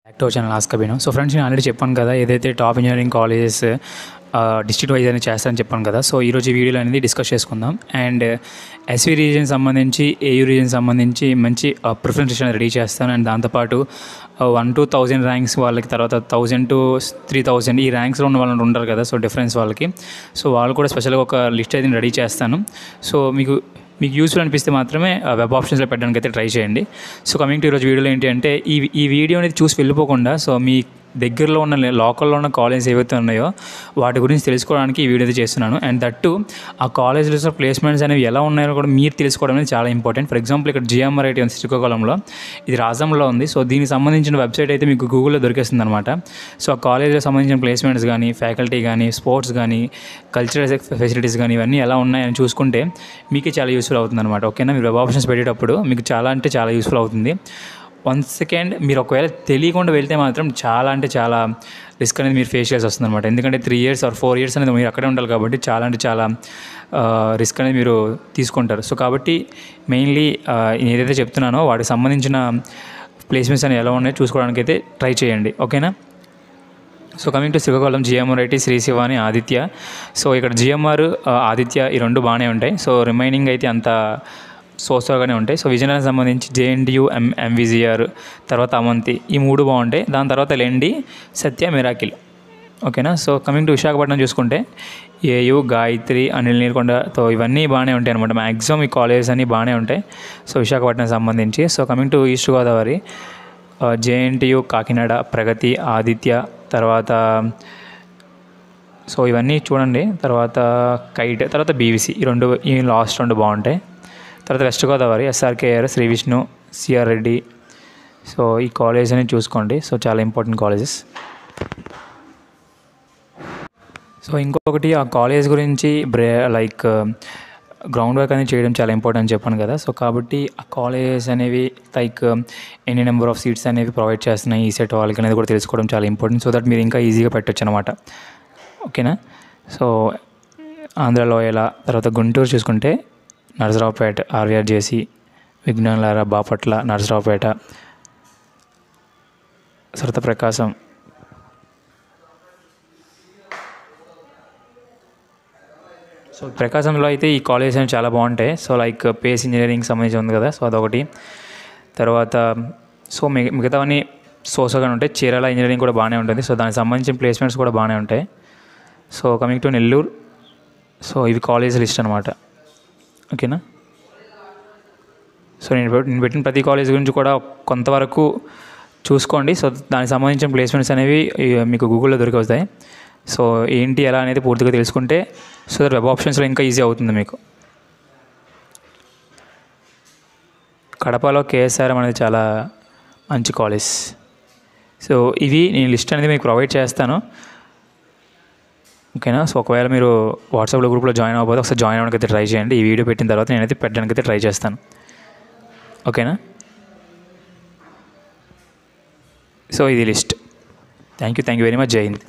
Back to our channel ask Abhinav. So friends, నేను already చెప్పాను కదా, ఏదైతే top engineering colleges district wise అని చేస్తానని చెప్పాను కదా. సో ఈరోజు ఈ వీడియోలో అనేది డిస్కస్ చేసుకుందాం. అండ్ ఎస్వి రీజన్ సంబంధించి, ఏయూ రీజన్ సంబంధించి మంచి ప్రిఫరెన్స్ రెడీ చేస్తాను. అండ్ దాంతోపాటు 1 to 1000 ర్యాంక్స్ వాళ్ళకి, తర్వాత 1000 to 3000 ఈ ర్యాంక్స్లో ఉన్న వాళ్ళు ఉంటారు కదా, సో డిఫరెన్స్ వాళ్ళకి. సో వాళ్ళు కూడా స్పెషల్గా ఒక లిస్ట్ అయితే రెడీ చేస్తాను. సో మీకు యూస్ఫుల్ అనిపిస్తే మాత్రమే వెబ్ ఆప్షన్స్లో పెట్టడానికి అయితే ట్రై చేయండి. సో కమింగ్ టు ఈరోజు వీడియోలో ఏంటి అంటే, ఈ వీడియో అనేది చూసి వెళ్ళిపోకుండా, సో మీ దగ్గరలో ఉన్న లోకల్లో ఉన్న కాలేజెస్ ఏవైతే ఉన్నాయో వాటి గురించి తెలుసుకోవడానికి ఈ వీడియో అయితే చేస్తున్నాను. అండ్ దట్టు ఆ కాలేజెస్లో ప్లేస్మెంట్స్ అనేవి ఎలా ఉన్నాయో కూడా మీరు తెలుసుకోవడం అనేది చాలా ఇంపార్టెంట్. ఫర్ ఎగ్జాంపుల్, ఇక్కడ జిఎంఆర్ఐటీ ఉంది శ్రీకాకుళంలో, ఇది రాజంలో ఉంది. సో దీనికి సంబంధించిన వెబ్సైట్ అయితే మీకు గూగుల్లో దొరికేస్తుంది అనమాట. సో ఆ కాలేజీలో సంబంధించిన ప్లేస్మెంట్స్ కానీ, ఫ్యాకల్టీ కానీ, స్పోర్ట్స్ కానీ, కల్చరల్ ఫెసిలిటీస్ కానీ, ఇవన్నీ ఎలా ఉన్నాయని చూసుకుంటే మీకే చాలా యూస్ఫుల్ అవుతుంది అనమాట. ఓకేనా, మీరు వెబ్ ఆప్షన్స్ పెట్టేటప్పుడు మీకు చాలా అంటే చాలా యూస్ఫుల్ అవుతుంది. వన్ సెకండ్, మీరు ఒకవేళ తెలియకుండా వెళ్తే మాత్రం చాలా అంటే చాలా రిస్క్ అనేది మీరు ఫేస్ చేయాల్సి వస్తుంది అనమాట. ఎందుకంటే 3 years or 4 years అనేది మీరు అక్కడే ఉండాలి కాబట్టి చాలా అంటే చాలా రిస్క్ అనేది మీరు తీసుకుంటారు. సో కాబట్టి మెయిన్లీ నేను ఏదైతే చెప్తున్నానో వాటికి సంబంధించిన ప్లేస్మెంట్స్ అనేవి ఎలా ఉన్నాయో చూసుకోవడానికి అయితే ట్రై చేయండి. ఓకేనా. So coming to Srikakulam, GMRIT, Sri Shivani, Aditya. So ఇక్కడ జిఎంఆర్, ఆదిత్య ఈ రెండు బాగానే ఉంటాయి. సో రిమైనింగ్ అయితే అంత సోసాగానే ఉంటాయి. సో విజయనగరం సంబంధించి జేఎన్టీయూ, ఎంవిజిఆర్, తర్వాత అవంతి, ఈ 3 బాగుంటాయి. దాని తర్వాత లెండి, సత్య, మిరాకిల్. ఓకేనా. సో కమింగ్ టు విశాఖపట్నం చూసుకుంటే ఏయూ, గాయత్రి, అనిల్ నీలకొండతో ఇవన్నీ బాగానే ఉంటాయి అనమాట. మ్యాక్సిమం ఈ కాలేజెస్ అన్నీ బాగానే ఉంటాయి సో విశాఖపట్నం సంబంధించి. So coming to East Godavari, JNTU, Kakinada, Pragathi, Aditya, తర్వాత సో ఇవన్నీ చూడండి. తర్వాత కైట్, తర్వాత బీవీసీ, ఈ లాస్ట్ 2 బాగుంటాయి. తర్వాత West Godavari, SRKR, Sri Vishnu, CR Reddy. So ఈ కాలేజ్ అనేది చూసుకోండి. సో చాలా ఇంపార్టెంట్ కాలేజెస్. సో ఇంకొకటి, ఆ కాలేజ్ గురించి లైక్ గ్రౌండ్ వర్క్ అనేది చేయడం చాలా ఇంపార్టెంట్ అని చెప్పాను కదా. సో కాబట్టి ఆ కాలేజెస్ అనేవి లైక్ ఎన్ని నెంబర్ ఆఫ్ సీట్స్ అనేవి ప్రొవైడ్ చేస్తున్నాయి ఈ సెట్ వాళ్ళకి అనేది కూడా తెలుసుకోవడం చాలా ఇంపార్టెంట్. సో దట్ మీరు ఇంకా ఈజీగా పెట్టచ్చు అనమాట. ఓకేనా. సో ఆంధ్రాలో ఎలా, తర్వాత గుంటూరు చూసుకుంటే నరసరావుపేట, ఆర్వీఆర్జేసి, విజ్ఞానలార, బాపట్ల, నరసరావుపేట, తర్వాత ప్రకాశం. సో ప్రకాశంలో అయితే ఈ కాలేజ్ అనేవి చాలా బాగుంటాయి. సో లైక్ పేస్ ఇంజనీరింగ్ సంబంధించి ఉంది కదా, సో అదొకటి. తర్వాత సో మిగతావన్నీ సోసాగానే ఉంటాయి. చీరాల ఇంజనీరింగ్ కూడా బాగానే ఉంటుంది. సో దానికి సంబంధించిన ప్లేస్మెంట్స్ కూడా బాగానే ఉంటాయి. So coming to Nellore, so ఇవి కాలేజ్ లిస్ట్ అనమాట. ఓకేనా. సో నేను పెట్టిన ప్రతి కాలేజ్ గురించి కూడా కొంతవరకు చూసుకోండి. సో దానికి సంబంధించిన ప్లేస్మెంట్స్ అనేవి మీకు గూగుల్లో దొరికొస్తాయి. సో ఏంటి ఎలా అనేది పూర్తిగా తెలుసుకుంటే సో దట్ వెబ్ ఆప్షన్స్లో ఇంకా ఈజీ అవుతుంది మీకు. కడపలో కేఎస్ఆర్ఎం అనేది చాలా మంచి కాలేజ్. సో ఇవి నేను లిస్ట్ అనేది మీకు ప్రొవైడ్ చేస్తాను. ఓకేనా. సో ఒకవేళ మీరు వాట్సాప్లో గ్రూప్లో జాయిన్ అవ్వకపోతే ఒకసారి జాయిన్ అవ్వడానికి అయితే ట్రై చేయండి. ఈ వీడియో పెట్టిన తర్వాత నేనైతే పెట్టడానికి అయితే ట్రై చేస్తాను. ఓకేనా. సో ఇది list. Thank you very much. జై హింద్.